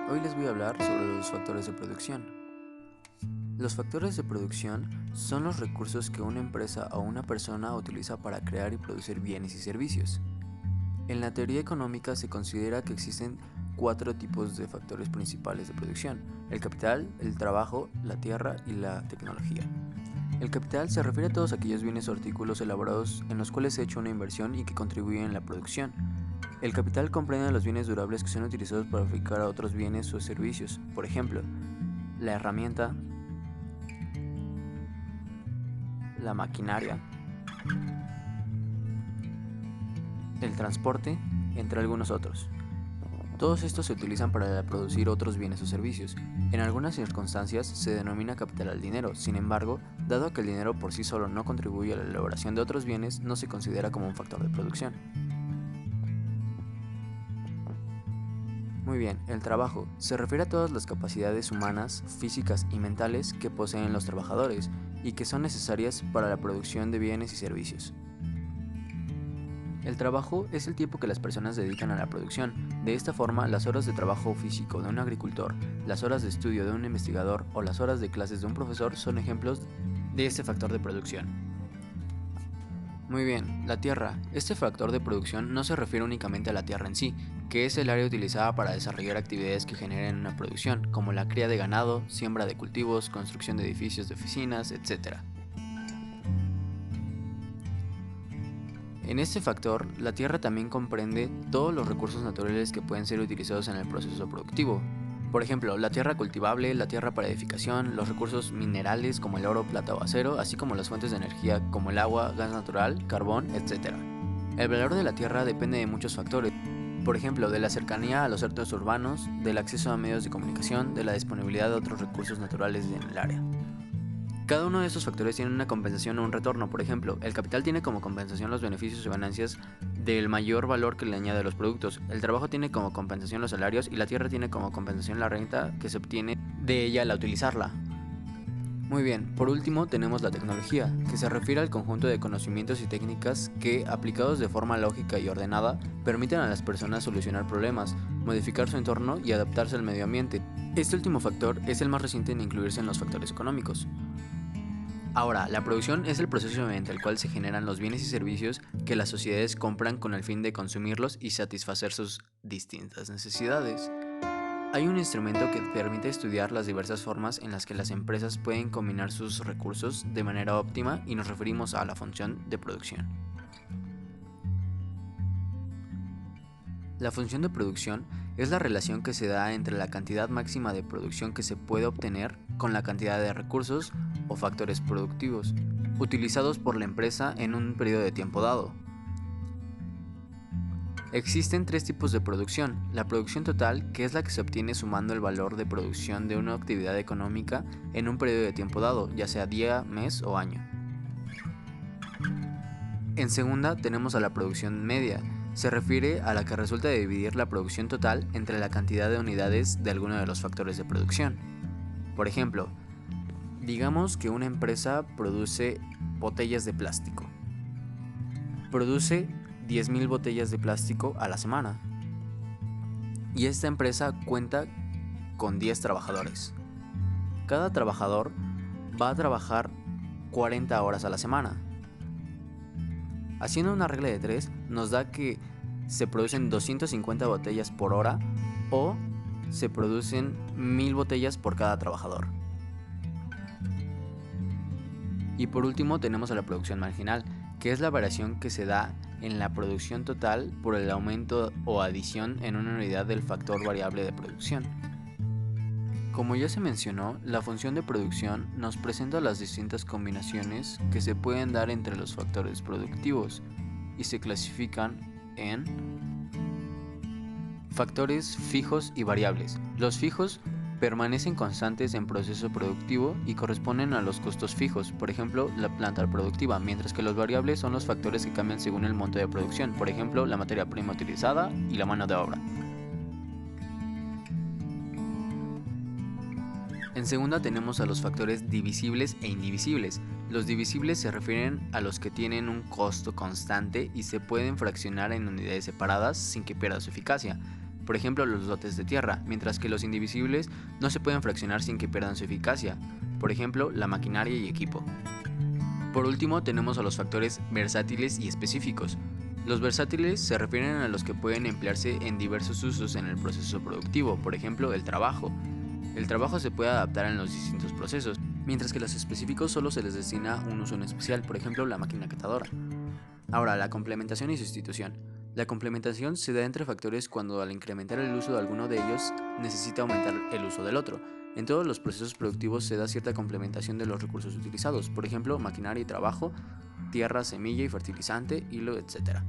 Hoy les voy a hablar sobre los factores de producción. Los factores de producción son los recursos que una empresa o una persona utiliza para crear y producir bienes y servicios. En la teoría económica se considera que existen 4 tipos de factores principales de producción: el capital, el trabajo, la tierra y la tecnología. El capital se refiere a todos aquellos bienes o artículos elaborados en los cuales se ha hecho una inversión y que contribuyen en la producción. El capital comprende los bienes durables que son utilizados para fabricar a otros bienes o servicios, por ejemplo, la herramienta, la maquinaria, el transporte, entre algunos otros. Todos estos se utilizan para producir otros bienes o servicios. En algunas circunstancias se denomina capital al dinero, sin embargo, dado que el dinero por sí solo no contribuye a la elaboración de otros bienes, no se considera como un factor de producción. Muy bien, el trabajo se refiere a todas las capacidades humanas, físicas y mentales que poseen los trabajadores y que son necesarias para la producción de bienes y servicios. El trabajo es el tiempo que las personas dedican a la producción. De esta forma, las horas de trabajo físico de un agricultor, las horas de estudio de un investigador o las horas de clases de un profesor son ejemplos de este factor de producción. Muy bien, la tierra. Este factor de producción no se refiere únicamente a la tierra en sí, que es el área utilizada para desarrollar actividades que generen una producción, como la cría de ganado, siembra de cultivos, construcción de edificios de oficinas, etc. En este factor, la tierra también comprende todos los recursos naturales que pueden ser utilizados en el proceso productivo. Por ejemplo, la tierra cultivable, la tierra para edificación, los recursos minerales como el oro, plata o acero, así como las fuentes de energía como el agua, gas natural, carbón, etc. El valor de la tierra depende de muchos factores, por ejemplo, de la cercanía a los centros urbanos, del acceso a medios de comunicación, de la disponibilidad de otros recursos naturales en el área. Cada uno de estos factores tiene una compensación o un retorno. Por ejemplo, el capital tiene como compensación los beneficios y ganancias del mayor valor que le añade a los productos. El trabajo tiene como compensación los salarios y la tierra tiene como compensación la renta que se obtiene de ella al utilizarla. Muy bien, por último tenemos la tecnología, que se refiere al conjunto de conocimientos y técnicas que, aplicados de forma lógica y ordenada, permiten a las personas solucionar problemas, modificar su entorno y adaptarse al medio ambiente. Este último factor es el más reciente en incluirse en los factores económicos. Ahora, la producción es el proceso mediante el cual se generan los bienes y servicios que las sociedades compran con el fin de consumirlos y satisfacer sus distintas necesidades. Hay un instrumento que permite estudiar las diversas formas en las que las empresas pueden combinar sus recursos de manera óptima y nos referimos a la función de producción. La función de producción es la relación que se da entre la cantidad máxima de producción que se puede obtener con la cantidad de recursos o factores productivos utilizados por la empresa en un periodo de tiempo dado. Existen 3 tipos de producción: la producción total, que es la que se obtiene sumando el valor de producción de una actividad económica en un periodo de tiempo dado, ya sea día, mes o año. En segunda tenemos a la producción media. Se refiere a la que resulta de dividir la producción total entre la cantidad de unidades de alguno de los factores de producción. Por ejemplo, digamos que una empresa produce botellas de plástico. Produce 10.000 botellas de plástico a la semana. Y esta empresa cuenta con 10 trabajadores. Cada trabajador va a trabajar 40 horas a la semana. Haciendo una regla de 3 nos da que se producen 250 botellas por hora o se producen 1000 botellas por cada trabajador. Y por último tenemos a la producción marginal, que es la variación que se da en la producción total por el aumento o adición en una unidad del factor variable de producción. Como ya se mencionó, la función de producción nos presenta las distintas combinaciones que se pueden dar entre los factores productivos y se clasifican en factores fijos y variables. Los fijos permanecen constantes en proceso productivo y corresponden a los costos fijos, por ejemplo, la planta productiva, mientras que los variables son los factores que cambian según el monto de producción, por ejemplo, la materia prima utilizada y la mano de obra. En segunda tenemos a los factores divisibles e indivisibles. Los divisibles se refieren a los que tienen un costo constante y se pueden fraccionar en unidades separadas sin que pierda su eficacia. por ejemplo los lotes de tierra, mientras que los indivisibles no se pueden fraccionar sin que pierdan su eficacia, por ejemplo la maquinaria y equipo. Por último tenemos a los factores versátiles y específicos. Los versátiles se refieren a los que pueden emplearse en diversos usos en el proceso productivo, por ejemplo el trabajo. El trabajo se puede adaptar en los distintos procesos, mientras que los específicos solo se les destina un uso en especial, por ejemplo la máquina catadora. Ahora, la complementación y sustitución. La complementación se da entre factores cuando al incrementar el uso de alguno de ellos necesita aumentar el uso del otro. En todos los procesos productivos se da cierta complementación de los recursos utilizados, por ejemplo maquinaria y trabajo, tierra, semilla y fertilizante, hilo, etc.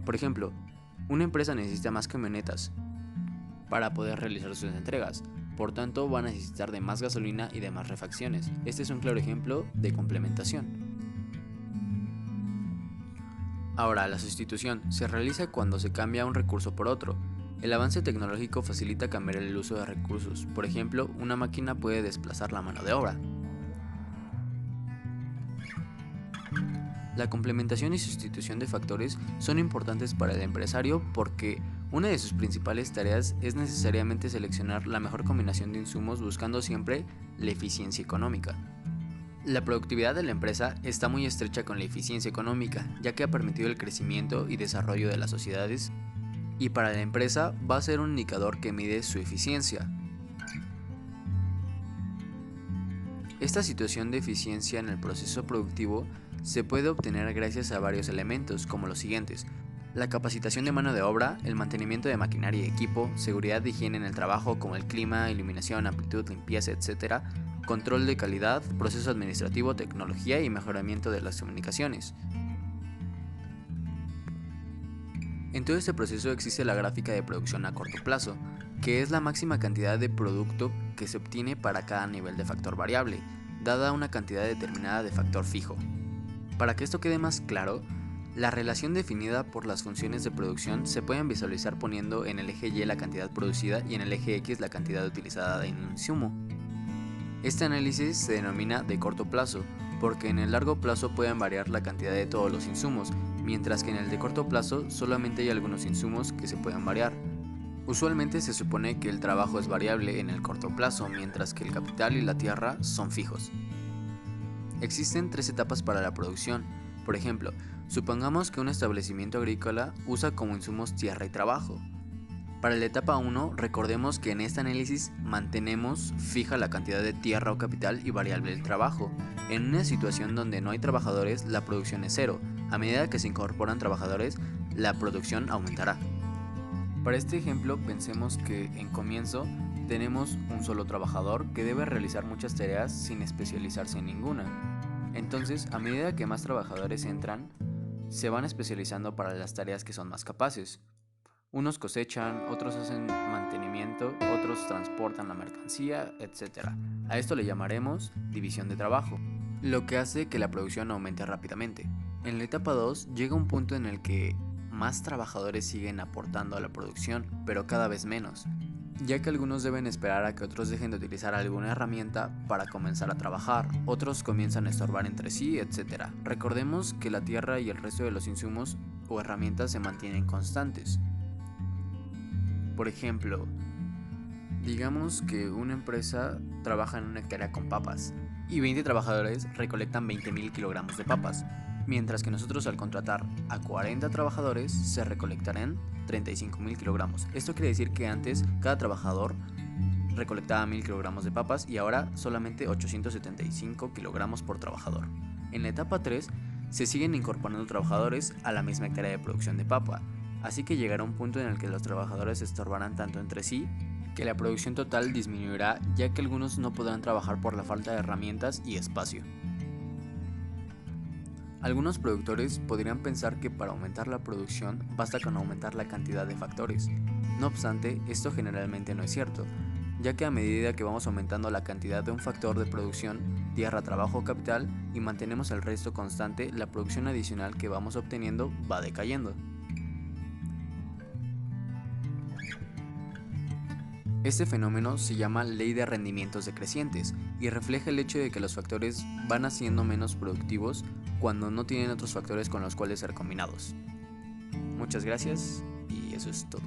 Por ejemplo, una empresa necesita más camionetas para poder realizar sus entregas, por tanto va a necesitar de más gasolina y de más refacciones. Este es un claro ejemplo de complementación. Ahora, la sustitución se realiza cuando se cambia un recurso por otro. El avance tecnológico facilita cambiar el uso de recursos. Por ejemplo, una máquina puede desplazar la mano de obra. La complementación y sustitución de factores son importantes para el empresario porque una de sus principales tareas es necesariamente seleccionar la mejor combinación de insumos buscando siempre la eficiencia económica. La productividad de la empresa está muy estrecha con la eficiencia económica, ya que ha permitido el crecimiento y desarrollo de las sociedades, y para la empresa va a ser un indicador que mide su eficiencia. Esta situación de eficiencia en el proceso productivo se puede obtener gracias a varios elementos, como los siguientes: la capacitación de mano de obra, el mantenimiento de maquinaria y equipo, seguridad de higiene en el trabajo como el clima, iluminación, amplitud, limpieza, etc., control de calidad, proceso administrativo, tecnología y mejoramiento de las comunicaciones. En todo este proceso existe la gráfica de producción a corto plazo, que es la máxima cantidad de producto que se obtiene para cada nivel de factor variable, dada una cantidad determinada de factor fijo. Para que esto quede más claro, la relación definida por las funciones de producción se pueden visualizar poniendo en el eje Y la cantidad producida y en el eje X la cantidad utilizada en un insumo. Este análisis se denomina de corto plazo, porque en el largo plazo pueden variar la cantidad de todos los insumos, mientras que en el de corto plazo solamente hay algunos insumos que se pueden variar. Usualmente se supone que el trabajo es variable en el corto plazo, mientras que el capital y la tierra son fijos. Existen 3 etapas para la producción. Por ejemplo, supongamos que un establecimiento agrícola usa como insumos tierra y trabajo. Para la etapa 1, recordemos que en este análisis mantenemos fija la cantidad de tierra o capital y variable el trabajo. En una situación donde no hay trabajadores, la producción es cero. A medida que se incorporan trabajadores, la producción aumentará. Para este ejemplo, pensemos que en comienzo tenemos un solo trabajador que debe realizar muchas tareas sin especializarse en ninguna. Entonces, a medida que más trabajadores entran, se van especializando para las tareas que son más capaces. Unos cosechan, otros hacen mantenimiento, otros transportan la mercancía, etc. A esto le llamaremos división de trabajo, lo que hace que la producción aumente rápidamente. En la etapa 2 llega un punto en el que más trabajadores siguen aportando a la producción, pero cada vez menos, ya que algunos deben esperar a que otros dejen de utilizar alguna herramienta para comenzar a trabajar, otros comienzan a estorbar entre sí, etc. Recordemos que la tierra y el resto de los insumos o herramientas se mantienen constantes. Por ejemplo, digamos que una empresa trabaja en una hectárea con papas y 20 trabajadores recolectan 20.000 kilogramos de papas, mientras que nosotros al contratar a 40 trabajadores se recolectarán 35.000 kilogramos. Esto quiere decir que antes cada trabajador recolectaba 1.000 kilogramos de papas y ahora solamente 875 kilogramos por trabajador. En la etapa 3 se siguen incorporando trabajadores a la misma hectárea de producción de papa, así que llegará un punto en el que los trabajadores se estorbarán tanto entre sí que la producción total disminuirá, ya que algunos no podrán trabajar por la falta de herramientas y espacio. Algunos productores podrían pensar que para aumentar la producción basta con aumentar la cantidad de factores. No obstante, esto generalmente no es cierto, ya que a medida que vamos aumentando la cantidad de un factor de producción, tierra, trabajo o capital, y mantenemos el resto constante, la producción adicional que vamos obteniendo va decayendo. Este fenómeno se llama ley de rendimientos decrecientes y refleja el hecho de que los factores van haciendo menos productivos cuando no tienen otros factores con los cuales ser combinados. Muchas gracias y eso es todo.